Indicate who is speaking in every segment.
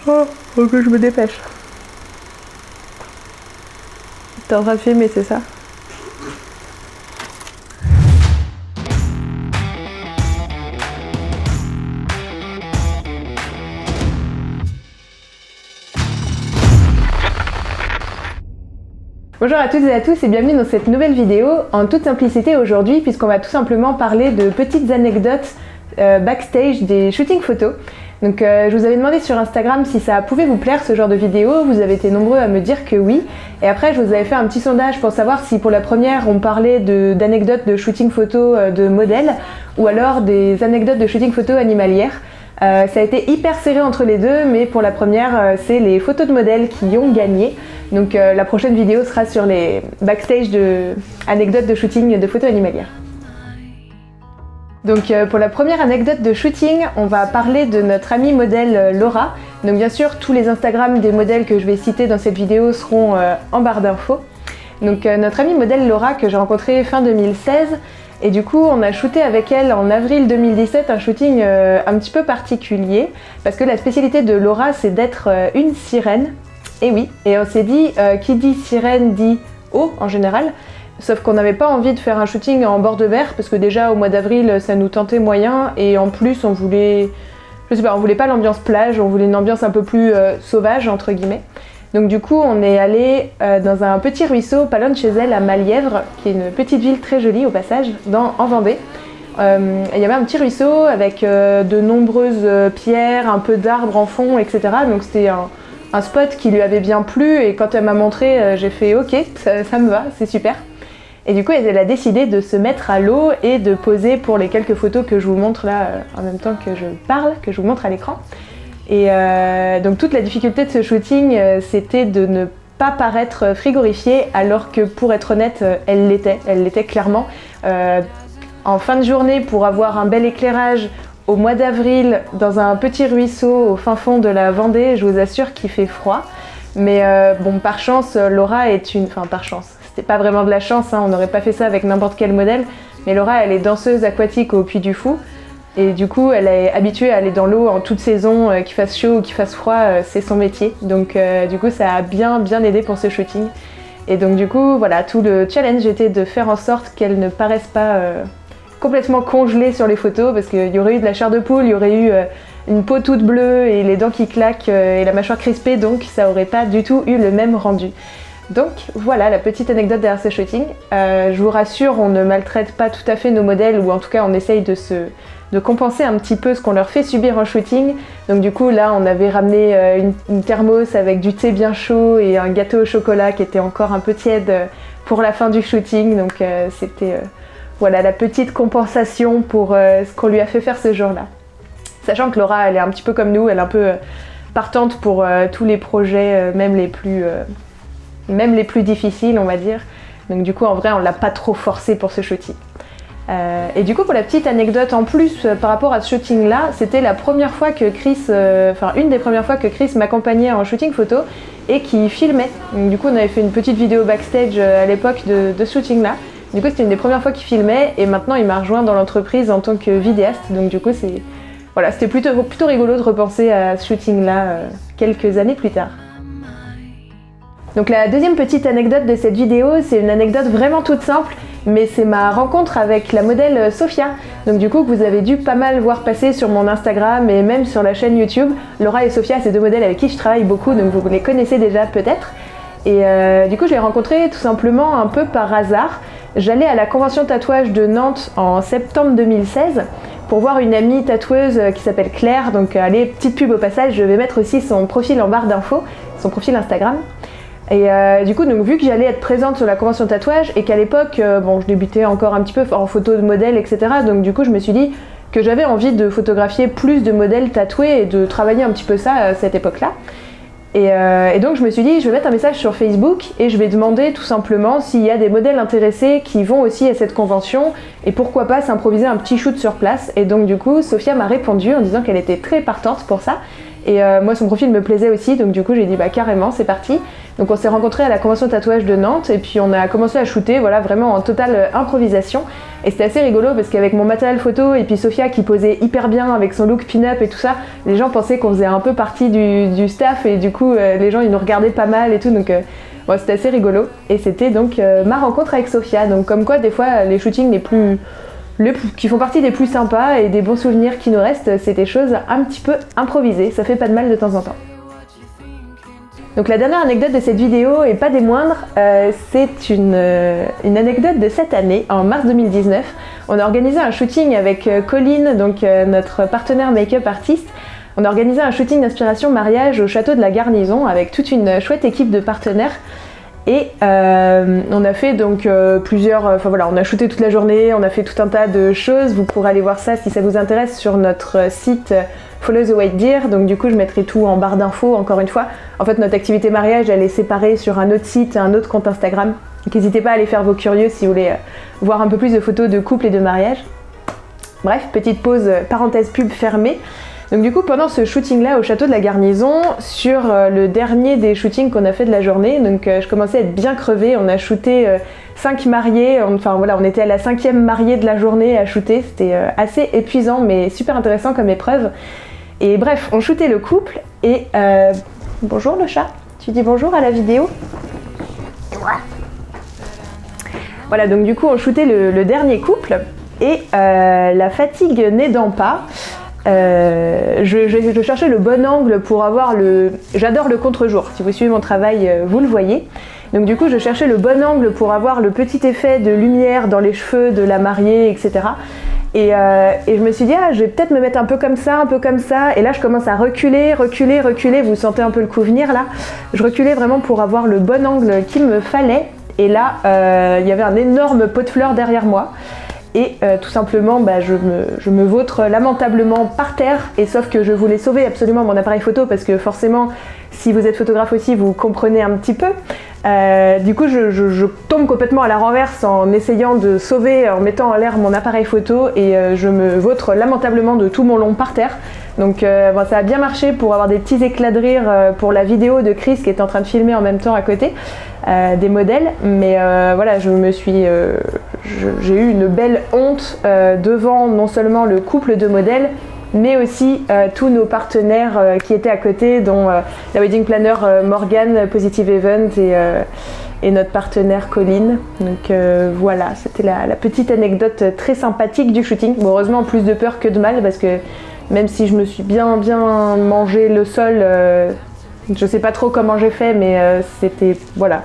Speaker 1: Oh, faut que je me dépêche. T'es en train de filmer, c'est ça? Bonjour à toutes et à tous et bienvenue dans cette nouvelle vidéo en toute simplicité aujourd'hui puisqu'on va tout simplement parler de petites anecdotes backstage des shootings photos. Donc je vous avais demandé sur Instagram si ça pouvait vous plaire ce genre de vidéo, vous avez été nombreux à me dire que oui. Et après je vous avais fait un petit sondage pour savoir si pour la première on parlait d'anecdotes de shooting photo de modèles ou alors des anecdotes de shooting photo animalières. Ça a été hyper serré entre les deux, mais pour la première, c'est les photos de modèles qui ont gagné. Donc la prochaine vidéo sera sur les backstage de anecdotes de shooting de photos animalières. Donc pour la première anecdote de shooting, on va parler de notre amie modèle Laura. Donc bien sûr, tous les Instagram des modèles que je vais citer dans cette vidéo seront en barre d'infos. Donc notre amie modèle Laura que j'ai rencontrée fin 2016. Et du coup, on a shooté avec elle en avril 2017 un shooting un petit peu particulier parce que la spécialité de Laura, c'est d'être une sirène. Et oui, et on s'est dit, qui dit sirène dit eau en général, sauf qu'on n'avait pas envie de faire un shooting en bord de mer parce que déjà au mois d'avril, ça nous tentait moyen et en plus, on voulait, je sais pas, on voulait pas l'ambiance plage, on voulait une ambiance un peu plus sauvage entre guillemets. Donc du coup, on est allé dans un petit ruisseau pas loin de chez elle à Malièvre, qui est une petite ville très jolie au passage, en Vendée. Il y avait un petit ruisseau avec de nombreuses pierres, un peu d'arbres en fond, etc. Donc c'était un spot qui lui avait bien plu et quand elle m'a montré, j'ai fait ok, ça me va, c'est super. Et du coup, elle a décidé de se mettre à l'eau et de poser pour les quelques photos que je vous montre là en même temps que je parle, que je vous montre à l'écran. Et donc toute la difficulté de ce shooting, c'était de ne pas paraître frigorifiée, alors que pour être honnête, elle l'était clairement. En fin de journée, pour avoir un bel éclairage au mois d'avril, dans un petit ruisseau au fin fond de la Vendée, je vous assure qu'il fait froid. Mais bon, par chance, Laura est une... Enfin, par chance, c'était pas vraiment de la chance, hein, on n'aurait pas fait ça avec n'importe quel modèle, mais Laura, elle est danseuse aquatique au Puy du Fou. Et du coup, elle est habituée à aller dans l'eau en toute saison, qu'il fasse chaud ou qu'il fasse froid, c'est son métier. Donc du coup, ça a bien aidé pour ce shooting. Et donc du coup, voilà, tout le challenge était de faire en sorte qu'elle ne paraisse pas complètement congelée sur les photos, parce qu'il y aurait eu de la chair de poule, il y aurait eu une peau toute bleue et les dents qui claquent et la mâchoire crispée, donc ça aurait pas du tout eu le même rendu. Donc voilà la petite anecdote derrière ce shooting. Je vous rassure, on ne maltraite pas tout à fait nos modèles, ou en tout cas on essaye de compenser un petit peu ce qu'on leur fait subir en shooting. Donc du coup là on avait ramené une thermos avec du thé bien chaud et un gâteau au chocolat qui était encore un peu tiède pour la fin du shooting. Donc c'était voilà la petite compensation pour ce qu'on lui a fait faire ce jour-là. Sachant que Laura elle est un petit peu comme nous, elle est un peu partante pour tous les projets, même les plus difficiles on va dire. Donc du coup en vrai on l'a pas trop forcé pour ce shooting. Et du coup pour la petite anecdote en plus par rapport à ce shooting là, c'était la première fois que Chris, une des premières fois que Chris m'accompagnait en shooting photo et qui filmait. Donc, du coup on avait fait une petite vidéo backstage à l'époque de ce shooting là. Du coup c'était une des premières fois qu'il filmait et maintenant il m'a rejoint dans l'entreprise en tant que vidéaste. Donc du coup voilà, c'était plutôt rigolo de repenser à ce shooting là quelques années plus tard. Donc la deuxième petite anecdote de cette vidéo, c'est une anecdote vraiment toute simple, mais c'est ma rencontre avec la modèle Sophia. Donc du coup que vous avez dû pas mal voir passer sur mon Instagram et même sur la chaîne YouTube. Laura et Sophia, c'est deux modèles avec qui je travaille beaucoup, donc vous les connaissez déjà peut-être. Et du coup je l'ai rencontrée tout simplement un peu par hasard. J'allais à la convention tatouage de Nantes en septembre 2016 pour voir une amie tatoueuse qui s'appelle Claire. Donc allez, petite pub au passage, je vais mettre aussi son profil en barre d'infos, son profil Instagram. Et du coup, donc, vu que j'allais être présente sur la convention tatouage et qu'à l'époque, bon, je débutais encore un petit peu en photo de modèle, etc. Donc du coup, je me suis dit que j'avais envie de photographier plus de modèles tatoués et de travailler un petit peu ça à cette époque-là. Et donc je me suis dit, je vais mettre un message sur Facebook et je vais demander tout simplement s'il y a des modèles intéressés qui vont aussi à cette convention et pourquoi pas s'improviser un petit shoot sur place. Et donc du coup, Sophia m'a répondu en disant qu'elle était très partante pour ça. Et moi son profil me plaisait aussi, donc du coup j'ai dit bah carrément c'est parti. Donc on s'est rencontrés à la convention tatouage de Nantes et puis on a commencé à shooter, voilà, vraiment en totale improvisation. Et c'était assez rigolo parce qu'avec mon matériel photo et puis Sophia qui posait hyper bien avec son look pin-up et tout ça, les gens pensaient qu'on faisait un peu partie du staff et du coup les gens ils nous regardaient pas mal et tout, donc bon, c'était assez rigolo. Et c'était donc ma rencontre avec Sophia, donc comme quoi des fois les shootings qui font partie des plus sympas et des bons souvenirs qui nous restent, c'est des choses un petit peu improvisées, ça fait pas de mal de temps en temps. Donc la dernière anecdote de cette vidéo, et pas des moindres, c'est une anecdote de cette année, en mars 2019. On a organisé un shooting avec Colline, donc notre partenaire make-up artiste. On a organisé un shooting d'inspiration mariage au château de la Garnison avec toute une chouette équipe de partenaires. Et on a fait donc on a shooté toute la journée, on a fait tout un tas de choses. Vous pourrez aller voir ça si ça vous intéresse sur notre site Follow the White Deer. Donc du coup je mettrai tout en barre d'infos encore une fois. En fait notre activité mariage elle est séparée sur un autre site, un autre compte Instagram. Donc n'hésitez pas à aller faire vos curieux si vous voulez voir un peu plus de photos de couple et de mariage. Bref, petite pause, parenthèse pub fermée. Donc du coup pendant ce shooting là au château de la Garnison, sur le dernier des shootings qu'on a fait de la journée, donc je commençais à être bien crevée, on a shooté 5 mariés, on était à la 5e mariée de la journée à shooter, c'était assez épuisant mais super intéressant comme épreuve. Et bref, on shootait le couple et bonjour le chat, tu dis bonjour à la vidéo? Voilà, donc du coup on shootait le dernier couple et la fatigue n'aidant pas, je cherchais le bon angle pour avoir j'adore le contre-jour, si vous suivez mon travail vous le voyez. Donc du coup je cherchais le bon angle pour avoir le petit effet de lumière dans les cheveux de la mariée, etc. Et je me suis dit je vais peut-être me mettre un peu comme ça, et là je commence à reculer, vous sentez un peu le coup venir là. Je reculais vraiment pour avoir le bon angle qu'il me fallait, et là il y avait un énorme pot de fleurs derrière moi. Et tout simplement je me vautre lamentablement par terre, et sauf que je voulais sauver absolument mon appareil photo parce que forcément si vous êtes photographe aussi vous comprenez un petit peu. Du coup je tombe complètement à la renverse en essayant de sauver, en mettant en l'air mon appareil photo, et je me vautre lamentablement de tout mon long par terre. Donc ça a bien marché pour avoir des petits éclats de rire pour la vidéo de Chris qui est en train de filmer en même temps à côté des modèles, mais voilà, j'ai eu une belle honte devant non seulement le couple de modèles mais aussi tous nos partenaires qui étaient à côté, dont la wedding planner Morgane, Positive Event, et notre partenaire Colline. Donc voilà, c'était la petite anecdote très sympathique du shooting. Bon, heureusement plus de peur que de mal, parce que même si je me suis bien mangé le sol, je sais pas trop comment j'ai fait, mais c'était, voilà,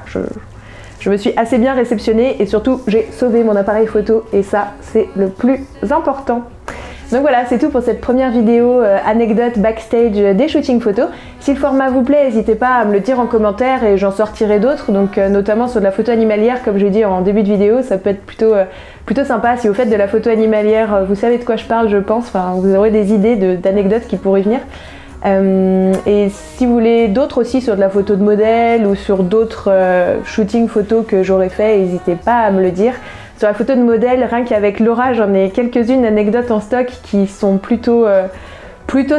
Speaker 1: je me suis assez bien réceptionnée, et surtout j'ai sauvé mon appareil photo, et ça c'est le plus important. Donc voilà, c'est tout pour cette première vidéo anecdote backstage des shootings photos. Si le format vous plaît, n'hésitez pas à me le dire en commentaire et j'en sortirai d'autres, donc notamment sur de la photo animalière, comme j'ai dit en début de vidéo, ça peut être plutôt sympa. Si vous faites de la photo animalière, vous savez de quoi je parle, je pense, enfin vous aurez des idées d'anecdotes qui pourraient venir. Et si vous voulez d'autres aussi sur de la photo de modèle ou sur d'autres shootings photos que j'aurais fait, n'hésitez pas à me le dire. Sur la photo de modèle, rien qu'avec Laura, j'en ai quelques-unes anecdotes en stock qui sont plutôt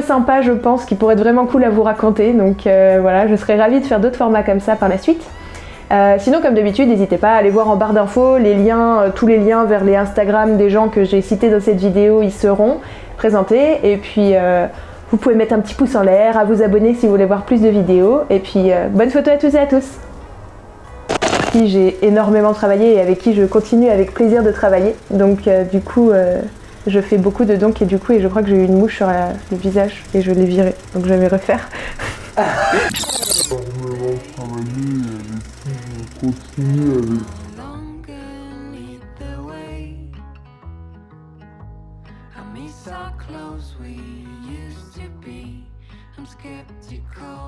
Speaker 1: sympas, je pense, qui pourraient être vraiment cool à vous raconter. Donc voilà, je serais ravie de faire d'autres formats comme ça par la suite. Sinon, comme d'habitude, n'hésitez pas à aller voir en barre d'infos les liens, tous les liens vers les Instagram des gens que j'ai cités dans cette vidéo, ils seront présentés. Et puis vous pouvez mettre un petit pouce en l'air, à vous abonner si vous voulez voir plus de vidéos. Et puis bonne photo à tous et à tous. J'ai énormément travaillé et avec qui je continue avec plaisir de travailler. Donc du coup, je fais beaucoup de donc, et je crois que j'ai eu une mouche sur le visage et je l'ai virée. Donc je vais refaire. Énormément travaillé et avec qui je continue avec. I'm skeptical.